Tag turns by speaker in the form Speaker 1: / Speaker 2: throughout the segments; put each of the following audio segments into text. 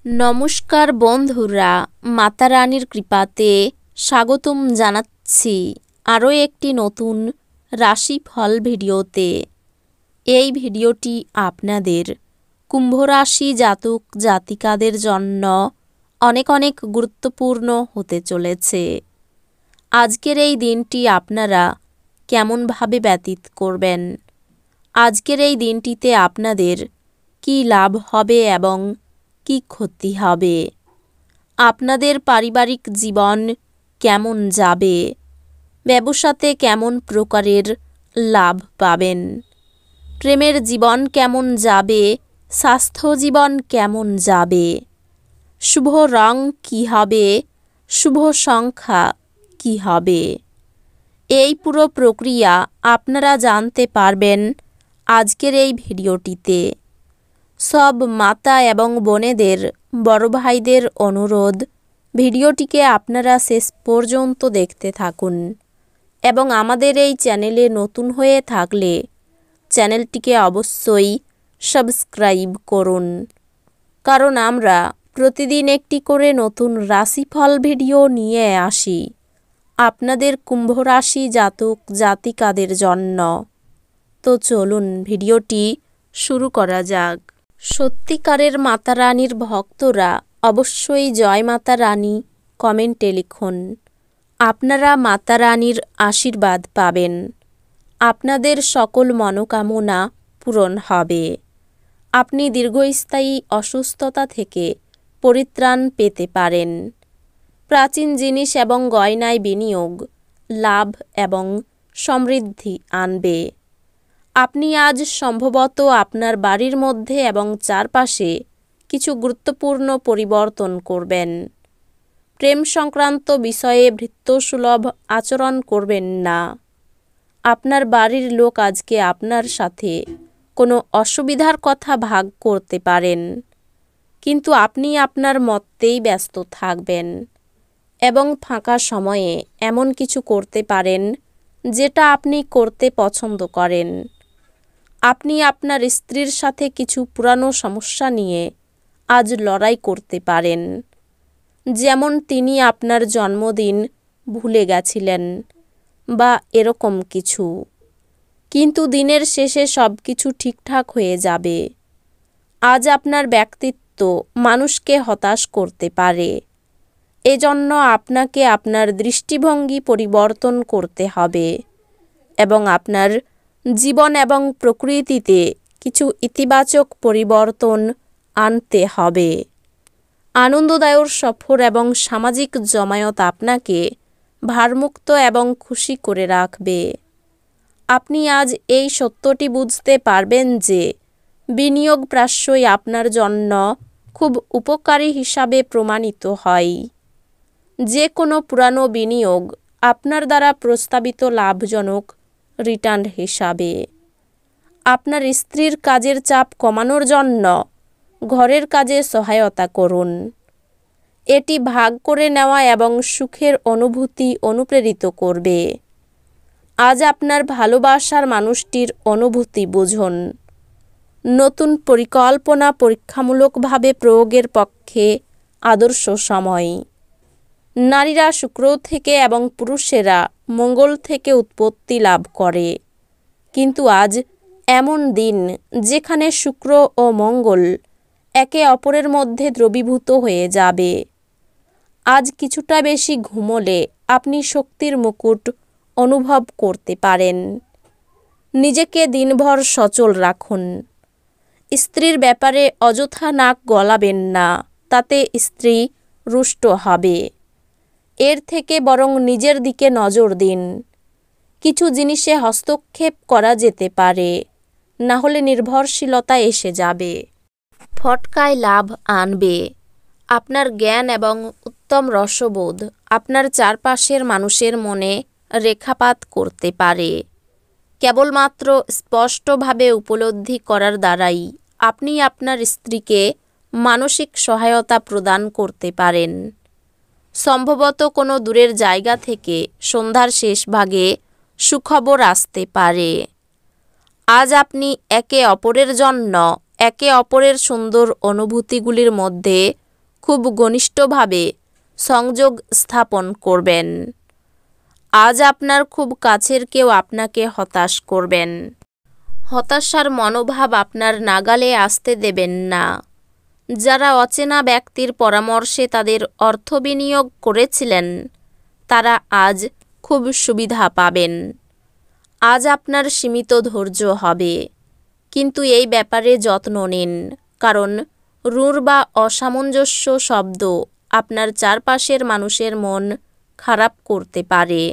Speaker 1: নমস্কার বন্ধুরা, মাতা রানীর কৃপাতে স্বাগতম জানাচ্ছি আরও একটি নতুন রাশিফল ভিডিওতে। এই ভিডিওটি আপনাদের কুম্ভ রাশি জাতক জাতিকাদের জন্য অনেক অনেক গুরুত্বপূর্ণ হতে চলেছে। আজকের এই দিনটি আপনারা কেমনভাবে ব্যতীত করবেন, আজকের এই দিনটিতে আপনাদের কী লাভ হবে এবং কি ক্ষতি হবে, আপনাদের পারিবারিক জীবন কেমন যাবে, ব্যবসাতে কেমন প্রকারের লাভ পাবেন, প্রেমের জীবন কেমন যাবে, স্বাস্থ্য জীবন কেমন যাবে, শুভ রং কী হবে, শুভ সংখ্যা কী হবে, এই পুরো প্রক্রিয়া আপনারা জানতে পারবেন আজকের এই ভিডিওটিতে। সব মাতা এবং বোনেদের, বড় ভাইদের অনুরোধ, ভিডিওটিকে আপনারা শেষ পর্যন্ত দেখতে থাকুন এবং আমাদের এই চ্যানেলে নতুন হয়ে থাকলে চ্যানেলটিকে অবশ্যই সাবস্ক্রাইব করুন, কারণ আমরা প্রতিদিন একটি করে নতুন রাশিফল ভিডিও নিয়ে আসি আপনাদের কুম্ভ রাশি জাতক জাতিকাদের জন্য। তো চলুন ভিডিওটি শুরু করা যাক। সত্যিকারের মাতা রানীর ভক্তরা অবশ্যই জয় মাতা রানী কমেন্টে লিখুন। আপনারা মাতা রানীর আশীর্বাদ পাবেন, আপনাদের সকল মনোকামনা পূরণ হবে, আপনি দীর্ঘস্থায়ী অসুস্থতা থেকে পরিত্রাণ পেতে পারেন, প্রাচীন জিনিস এবং গয়নায় বিনিয়োগ লাভ এবং সমৃদ্ধি আনবে। আপনি আজ সম্ভবত আপনার বাড়ির মধ্যে এবং চারপাশে কিছু গুরুত্বপূর্ণ পরিবর্তন করবেন। প্রেম সংক্রান্ত বিষয়ে ভৃত্যসুলভ আচরণ করবেন না। আপনার বাড়ির লোক আজকে আপনার সাথে কোনো অসুবিধার কথা ভাগ করতে পারেন, কিন্তু আপনি আপনার মতেই ব্যস্ত থাকবেন এবং ফাঁকা সময়ে এমন কিছু করতে পারেন যেটা আপনি করতে পছন্দ করেন। আপনি আপনার স্ত্রীর সাথে কিছু পুরানো সমস্যা নিয়ে আজ লড়াই করতে পারেন, যেমন তিনি আপনার জন্মদিন ভুলে গেছিলেন বা এরকম কিছু, কিন্তু দিনের শেষে সব কিছু ঠিকঠাক হয়ে যাবে। আজ আপনার ব্যক্তিত্ব মানুষকে হতাশ করতে পারে, এজন্য আপনাকে আপনার দৃষ্টিভঙ্গি পরিবর্তন করতে হবে এবং আপনার জীবন এবং প্রকৃতিতে কিছু ইতিবাচক পরিবর্তন আনতে হবে। আনন্দদায়ক সফর এবং সামাজিক জমায়েত আপনাকে ভারমুক্ত এবং খুশি করে রাখবে। আপনি আজ এই সত্যটি বুঝতে পারবেন যে বিনিয়োগ প্রায়শই আপনার জন্য খুব উপকারী হিসাবে প্রমাণিত হয়। যে কোনো পুরানো বিনিয়োগ আপনার দ্বারা প্রস্তাবিত লাভজনক রিটার্ন হিসাবে। আপনার স্ত্রীর কাজের চাপ কমানোর জন্য ঘরের কাজে সহায়তা করুন। এটি ভাগ করে নেওয়া এবং সুখের অনুভূতি অনুপ্রেরিত করবে। আজ আপনার ভালোবাসার মানুষটির অনুভূতি বুঝুন। নতুন পরিকল্পনা পরীক্ষামূলকভাবে প্রয়োগের পক্ষে আদর্শ সময়। নারীরা শুক্র থেকে এবং পুরুষেরা মঙ্গল থেকে উৎপত্তি লাভ করে, কিন্তু আজ এমন দিন যেখানে শুক্র ও মঙ্গল একে অপরের মধ্যে দ্রবীভূত হয়ে যাবে। আজ কিছুটা বেশি ঘুমোলে আপনি শক্তির মুকুট অনুভব করতে পারেন। নিজেকে দিনভর সচল রাখুন। স্ত্রীর ব্যাপারে অযথা নাক গলাবেন না, তাতে স্ত্রী রুষ্ট হবে। এর থেকে বরং নিজের দিকে নজর দিন। কিছু জিনিসে হস্তক্ষেপ করা যেতে পারে, না হলে নির্ভরশীলতা এসে যাবে। ফটকায় লাভ আনবে। আপনার জ্ঞান এবং উত্তম রসবোধ আপনার চারপাশের মানুষের মনে রেখাপাত করতে পারে। কেবলমাত্র স্পষ্টভাবে উপলব্ধি করার দ্বারাই আপনি আপনার স্ত্রীকে মানসিক সহায়তা প্রদান করতে পারেন। সম্ভবত কোনো দূরের জায়গা থেকে সন্ধ্যার শেষ ভাগে সুখবর আসতে পারে। আজ আপনি একে অপরের জন্য একে অপরের সুন্দর অনুভূতিগুলির মধ্যে খুব ঘনিষ্ঠভাবে সংযোগ স্থাপন করবেন। আজ আপনার খুব কাছের কেউ আপনাকে হতাশ করবেন। হতাশার মনোভাব আপনার নাগালে আসতে দেবেন না। যারা অচেনা ব্যক্তির পরামর্শে তাদের অর্থ বিনিয়োগ করেছিলেন, তারা আজ খুব সুবিধা পাবেন। আজ আপনার সীমিত ধৈর্য হবে, কিন্তু এই ব্যাপারে যত্ন নিন, কারণ রূঢ় বা অসামঞ্জস্য শব্দ আপনার চারপাশের মানুষের মন খারাপ করতে পারে।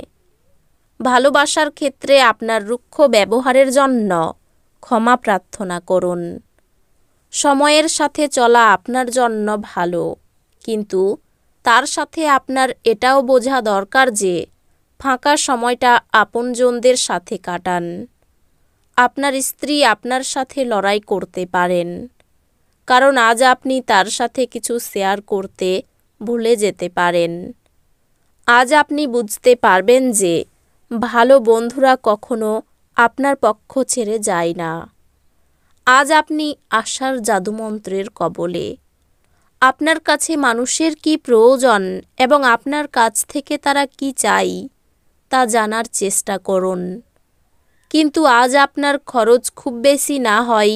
Speaker 1: ভালোবাসার ক্ষেত্রে আপনার রুক্ষ ব্যবহারের জন্য ক্ষমা প্রার্থনা করুন। সময়ের সাথে চলা আপনার জন্য ভালো, কিন্তু তার সাথে আপনার এটাও বোঝা দরকার যে ফাঁকা সময়টা আপনজনদের সাথে কাটান। আপনার স্ত্রী আপনার সাথে লড়াই করতে পারেন, কারণ আজ আপনি তার সাথে কিছু শেয়ার করতে ভুলে যেতে পারেন। আজ আপনি বুঝতে পারবেন যে ভালো বন্ধুরা কখনো আপনার পক্ষ ছেড়ে যায় না। আজ আপনি আশার জাদুমন্ত্রের কবলে। আপনার কাছে মানুষের কি প্রয়োজন এবং আপনার কাছ থেকে তারা কি চাই তা জানার চেষ্টা করুন। কিন্তু আজ আপনার খরচ খুব বেশি না হয়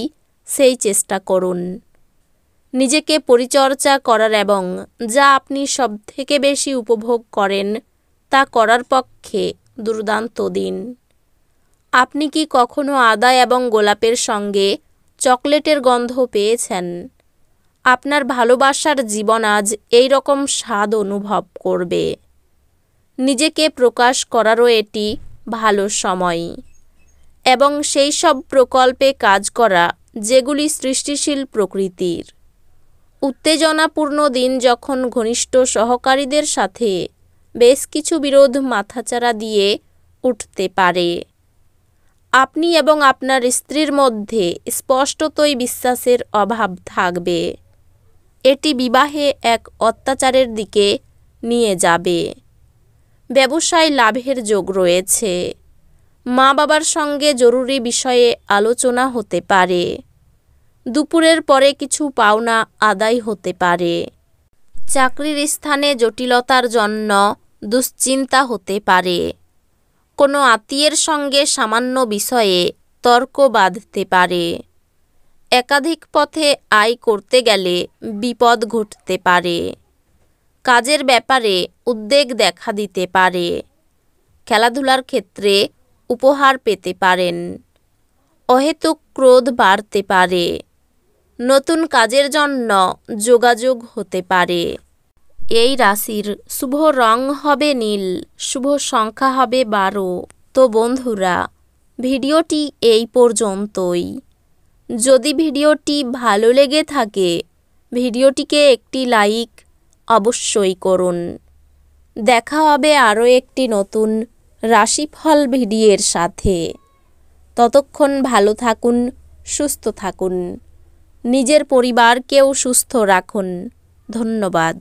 Speaker 1: সেই চেষ্টা করুন। নিজেকে পরিচর্যা করার এবং যা আপনি সবথেকে বেশি উপভোগ করেন তা করার পক্ষে দুর্দান্ত দিন। আপনি কি কখনো আদা এবং গোলাপের সঙ্গে চকলেটের গন্ধ পেয়েছেন? আপনার ভালোবাসার জীবন আজ এই রকম স্বাদ অনুভব করবে। নিজেকে প্রকাশ করারও এটি ভালো সময়, এবং সেই সব প্রকল্পে কাজ করা যেগুলি সৃষ্টিশীল প্রকৃতির। উত্তেজনাপূর্ণ দিন যখন ঘনিষ্ঠ সহকারীদের সাথে বেশ কিছু বিরোধ মাথাচাড়া দিয়ে উঠতে পারে। আপনি এবং আপনার স্ত্রীর মধ্যে স্পষ্টতই বিশ্বাসের অভাব থাকবে। এটি বিবাহে এক অত্যাচারের দিকে নিয়ে যাবে। ব্যবসায় লাভের যোগ রয়েছে। মা বাবার সঙ্গে জরুরি বিষয়ে আলোচনা হতে পারে। দুপুরের পরে কিছু পাওনা আদায় হতে পারে। চাকরির স্থানে জটিলতার জন্য দুশ্চিন্তা হতে পারে। কোনো আত্মীয়ের সঙ্গে সামান্য বিষয়ে তর্ক বাঁধতে পারে। একাধিক পথে আয় করতে গেলে বিপদ ঘটতে পারে। কাজের ব্যাপারে উদ্বেগ দেখা দিতে পারে। খেলাধুলার ক্ষেত্রে উপহার পেতে পারেন। অহেতুক ক্রোধ বাড়তে পারে। নতুন কাজের জন্য যোগাযোগ হতে পারে। এই রাশির শুভ রং হবে নীল, শুভ সংখ্যা হবে 12। তো বন্ধুরা, ভিডিওটি এই পর্যন্তই। যদি ভিডিওটি ভালো লেগে থাকে, ভিডিওটিকে একটি লাইক অবশ্যই করুন। দেখা হবে আরও একটি নতুন রাশিফল ভিডিওর সাথে। ততক্ষণ ভালো থাকুন, সুস্থ থাকুন, নিজের পরিবারকেও সুস্থ রাখুন। ধন্যবাদ।